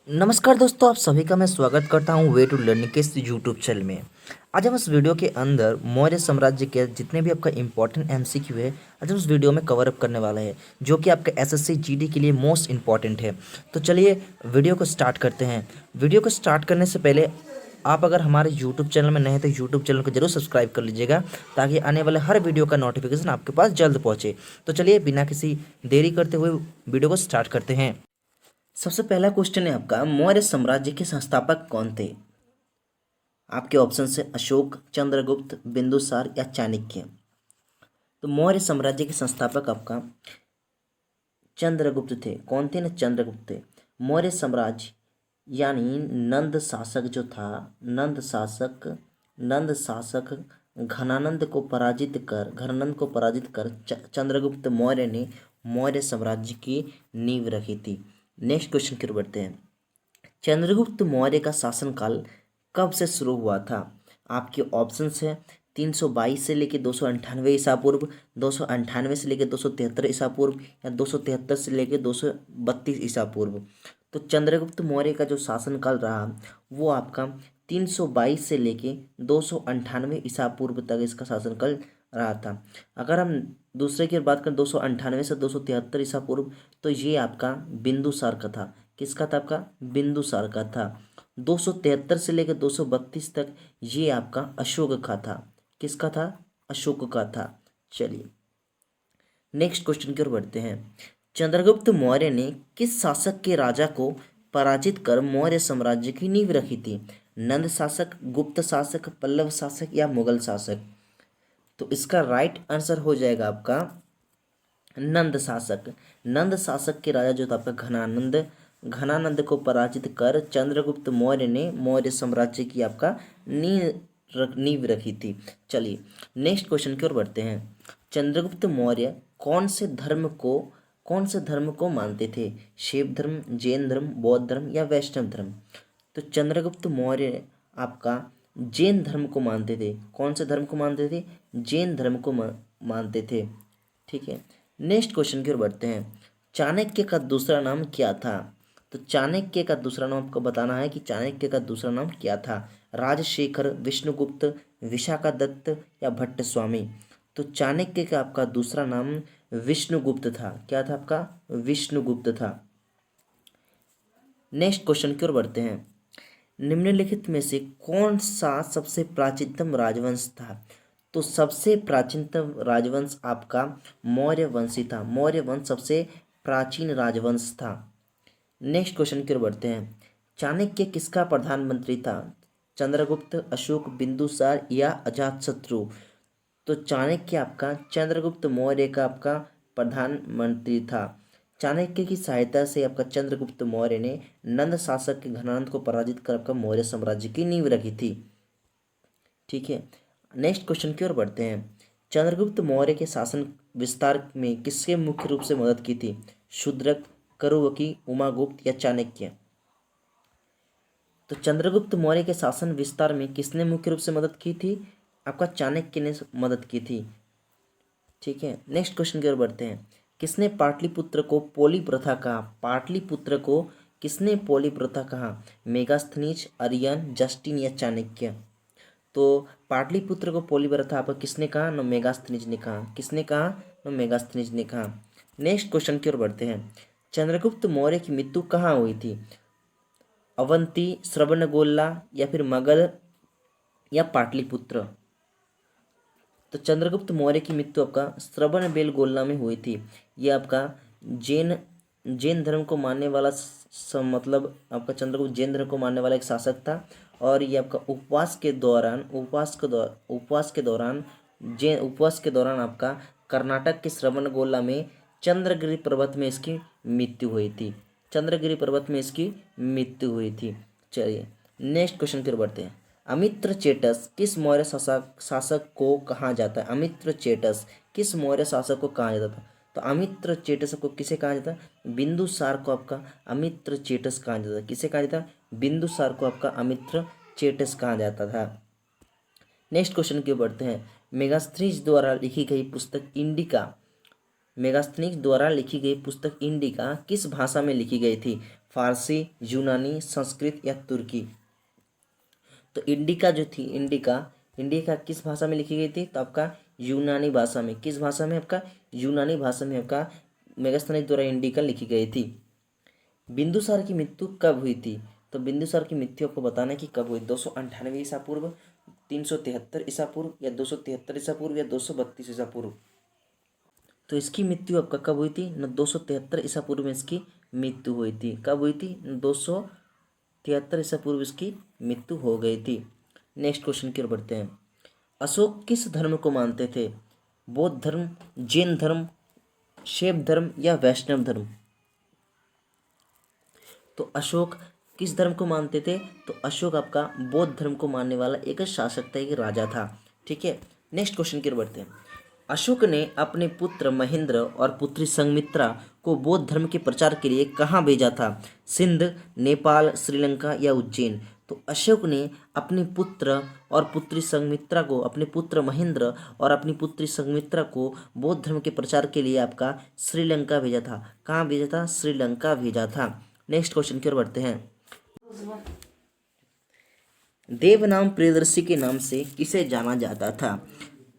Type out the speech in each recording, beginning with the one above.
नमस्कार दोस्तों, आप सभी का मैं स्वागत करता हूं वे टू लर्निंग के इस यूट्यूब चैनल में। आज हम इस वीडियो के अंदर मौर्य साम्राज्य के जितने भी आपका इंपॉर्टेंट एमसीक्यू है, आज हम उस वीडियो में कवर अप करने वाले हैं, जो कि आपके एसएससी जीडी के लिए मोस्ट इंपॉर्टेंट है। तो चलिए वीडियो को स्टार्ट करते हैं। वीडियो को स्टार्ट करने से पहले आप अगर हमारे यूट्यूब चैनल में नए हैं तो यूट्यूब चैनल को जरूर सब्सक्राइब कर लीजिएगा, ताकि आने वाले हर वीडियो का नोटिफिकेशन आपके पास जल्द पहुँचे। तो चलिए बिना किसी देरी करते हुए वीडियो को स्टार्ट करते हैं। सबसे पहला क्वेश्चन है आपका, मौर्य साम्राज्य के संस्थापक कौन थे? आपके ऑप्शन है अशोक, चंद्रगुप्त, बिंदुसार या चाणक्य। तो मौर्य साम्राज्य के संस्थापक आपका चंद्रगुप्त थे। कौन थे ना? चंद्रगुप्त थे। मौर्य साम्राज्य यानी नंद शासक जो था, नंद शासक घनानंद को पराजित कर चंद्रगुप्त मौर्य ने मौर्य साम्राज्य की नींव रखी थी। नेक्स्ट क्वेश्चन की ओर बढ़ते हैं। चंद्रगुप्त मौर्य का शासनकाल कब से शुरू हुआ था? आपके ऑप्शंस है 322 से लेकर 298 ईसा पूर्व, 298 से लेकर 273 ईसा पूर्व, या 273 से लेकर 232 ईसा पूर्व। तो चंद्रगुप्त मौर्य का जो शासनकाल रहा वो आपका 322 से लेके 298 ईसा पूर्व तक इसका शासनकाल रहा था। अगर हम दूसरे की बात करें 298 से 273 ईसा पूर्व, तो ये आपका बिंदुसार का था। किसका था? आपका बिंदुसार का था। 273 से लेकर 232 तक ये आपका अशोक का था। किसका था? अशोक का था। चलिए नेक्स्ट क्वेश्चन की ओर बढ़ते हैं। चंद्रगुप्त मौर्य ने किस शासक के राजा को पराजित कर मौर्य साम्राज्य की नींव रखी थी? नंद शासक, गुप्त शासक, पल्लव शासक या मुगल शासक। तो इसका राइट आंसर हो जाएगा आपका नंद शासक। नंद शासक के राजा जो था आपका घनानंद को पराजित कर चंद्रगुप्त मौर्य ने मौर्य साम्राज्य की आपका नींव रखी थी। चलिए नेक्स्ट क्वेश्चन की ओर बढ़ते हैं। चंद्रगुप्त मौर्य कौन से धर्म को मानते थे? शैव धर्म, जैन धर्म, बौद्ध धर्म या वैष्णव धर्म। तो चंद्रगुप्त मौर्य आपका जैन धर्म को मानते थे। कौन से धर्म को मानते थे? जैन धर्म को मानते थे। ठीक है, नेक्स्ट क्वेश्चन की ओर बढ़ते हैं। चाणक्य का दूसरा नाम क्या था? तो चाणक्य का दूसरा नाम आपको बताना है कि चाणक्य का दूसरा नाम क्या था। राजशेखर, विष्णुगुप्त, विशाखादत्त या भट्ट स्वामी। तो चाणक्य का आपका दूसरा नाम विष्णुगुप्त था। क्या था? आपका विष्णुगुप्त था। नेक्स्ट क्वेश्चन की ओर बढ़ते हैं। निम्नलिखित में से कौन सा सबसे प्राचीनतम राजवंश था? तो सबसे प्राचीनतम राजवंश आपका मौर्य वंशी था। मौर्य वंश सबसे प्राचीन राजवंश था। नेक्स्ट क्वेश्चन की ओर बढ़ते हैं। चाणक्य किसका प्रधानमंत्री था? चंद्रगुप्त, अशोक, बिंदुसार या अजातशत्रु। तो चाणक्य आपका चंद्रगुप्त मौर्य का आपका प्रधानमंत्री था। चाणक्य की सहायता से आपका चंद्रगुप्त मौर्य ने नंद शासक के घनानंद को पराजित कर आपका मौर्य साम्राज्य की नींव रखी थी। ठीक है, नेक्स्ट क्वेश्चन की ओर बढ़ते हैं। चंद्रगुप्त मौर्य के शासन विस्तार में किसके मुख्य रूप से मदद की थी? शूद्रक, करुवकी, उमागुप्त या चाणक्य। तो चंद्रगुप्त मौर्य के शासन विस्तार में किसने मुख्य रूप से मदद की थी? आपका चाणक्य ने मदद की थी। ठीक है, नेक्स्ट क्वेश्चन की ओर बढ़ते हैं। किसने पाटलिपुत्र को पोली प्रथा कहा? पाटलिपुत्र को किसने पोली प्रथा कहा? मेगास्थनीज, अरियन, जस्टिन या चाणक्य। तो पाटलिपुत्र को पोली प्रथा आपका किसने कहा? न मेगास्थनीज ने कहा। किसने कहा? न मेगास्थनीज ने कहा। नेक्स्ट क्वेश्चन की ओर बढ़ते हैं। चंद्रगुप्त मौर्य की मृत्यु कहाँ हुई थी? अवंती, श्रवणबेलगोला या फिर मगध या पाटलिपुत्र। तो चंद्रगुप्त मौर्य की मृत्यु आपका श्रवणबेलगोला में हुई थी। ये आपका जैन धर्म को मानने वाला मतलब आपका चंद्रगुप्त जैन धर्म को मानने वाला एक शासक था। और ये आपका उपवास के दौरान आपका कर्नाटक के श्रवणबेलगोला में चंद्रगिरी पर्वत में इसकी मृत्यु हुई थी। चंद्रगिरी पर्वत में इसकी मृत्यु हुई थी। चलिए नेक्स्ट क्वेश्चन की ओर बढ़ते हैं। अमित्र चेटस किस मौर्य शासक को कहा जाता है? अमित्र चेटस किस मौर्य शासक को कहा जाता था? तो अमित्र चेटस को किसे कहा जाता है? बिंदुसार को आपका अमित्र चेटस कहा जाता है। किसे कहा जाता है? बिंदुसार को आपका अमित्र चेटस कहा जाता था। नेक्स्ट क्वेश्चन की ओर बढ़ते हैं। मेगास्थनीज द्वारा लिखी गई पुस्तक इंडिका किस भाषा में लिखी गई थी? फारसी, यूनानी, संस्कृत या तुर्की। तो इंडिका जो थी, इंडिका किस भाषा में लिखी गई थी? तो आपका यूनानी भाषा में। किस भाषा में? आपका यूनानी भाषा में आपका मेगास्थनीज द्वारा इंडिका लिखी गई थी। बिंदुसार की मृत्यु कब हुई थी? तो बिंदुसार की मृत्यु आपको बताना है कि कब हुई। 298 ईसा पूर्व, 373 ईसा पूर्व या 273 ईसा पूर्व या 232 ईसा पूर्व। तो इसकी मृत्यु आपका कब हुई थी? न 273 ईसा पूर्व में इसकी मृत्यु हुई थी। कब हुई थी? 273 ईसा पूर्व इसकी मृत्यु हो गई थी। नेक्स्ट क्वेश्चन की ओर बढ़ते हैं। अशोक किस धर्म को मानते थे? बौद्ध धर्म, जैन धर्म, शैव धर्म या वैष्णव धर्म। तो अशोक किस धर्म को मानते थे? तो अशोक आपका बौद्ध धर्म को मानने वाला एक शासक था, एक राजा था। ठीक है, नेक्स्ट क्वेश्चन की ओर बढ़ते हैं। अशोक ने अपने पुत्र महेंद्र और पुत्री संघमित्रा को बौद्ध धर्म के प्रचार के लिए कहाँ भेजा था? सिंध, नेपाल, श्रीलंका या उज्जैन। तो अशोक ने अपने पुत्र और पुत्री संघमित्रा को, अपने पुत्र महेंद्र और अपनी पुत्री संघमित्रा को बौद्ध धर्म के प्रचार के लिए आपका श्रीलंका भेजा था। कहाँ भेजा था? श्रीलंका भेजा था। नेक्स्ट क्वेश्चन की ओर बढ़ते हैं। देवनाम प्रियदर्शी के नाम से किसे जाना जाता था?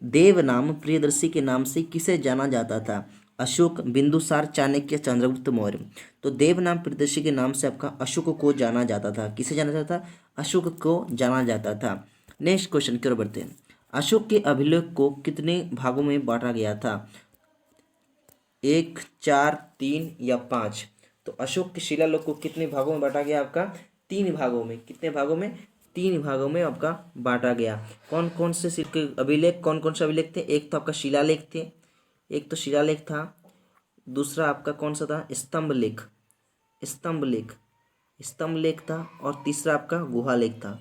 देवनाम प्रियदर्शी के नाम से किसे जाना जाता था? अशोक, बिंदुसार, चाणक्य, चंद्रगुप्त मौर्य। तो देवनाम प्रियदर्शी के नाम से आपका अशोक को जाना जाता था। किसे जाना जाता था? अशोक को जाना जाता था। नेक्स्ट क्वेश्चन की ओर बढ़ते हैं। अशोक के अभिलेख को कितने भागों में बांटा गया था? 1, 4, 3 या 5। तो अशोक के शिलालेख को कितने भागों में बांटा गया? आपका 3 भागों में। कितने भागों में? 3 भागों में आपका बांटा गया। कौन कौन से अभिलेख, कौन कौन से अभिलेख थे? एक तो आपका शिलालेख थे, एक तो शिलालेख था। दूसरा आपका कौन सा था? स्तंभ लेख, स्तंभ लेख, स्तंभ लेख था। और तीसरा आपका गुहालेख था,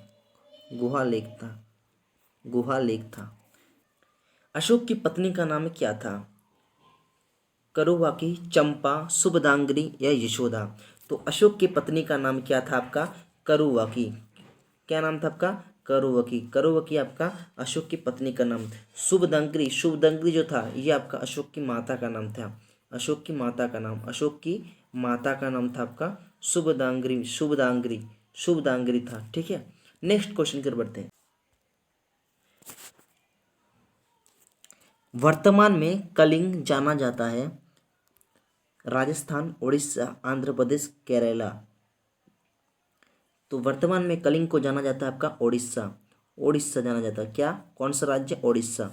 गुहालेख था, गुहालेख था। अशोक की पत्नी का नाम क्या था? करुवाकी, चंपा, शुभदांगरी या यशोदा। तो अशोक की पत्नी का नाम क्या था? आपका करुवाकी। क्या नाम था आपका? करुवकी। करुवकी आपका अशोक की पत्नी का नाम। शुभदंगरी, शुभदंगरी जो था ये आपका अशोक की माता का नाम था। अशोक की माता का नाम, अशोक की माता का नाम था आपका शुभदांगरी, शुभदांगरी, शुभदांगरी था। ठीक है, नेक्स्ट क्वेश्चन की ओर बढ़ते हैं। वर्तमान में कलिंग जाना जाता है राजस्थान, उड़ीसा, आंध्र प्रदेश, केरला। तो वर्तमान में कलिंग को जाना जाता है आपका उड़ीसा, उड़ीसा जाना जाता है। क्या? कौन सा राज्य? उड़ीसा।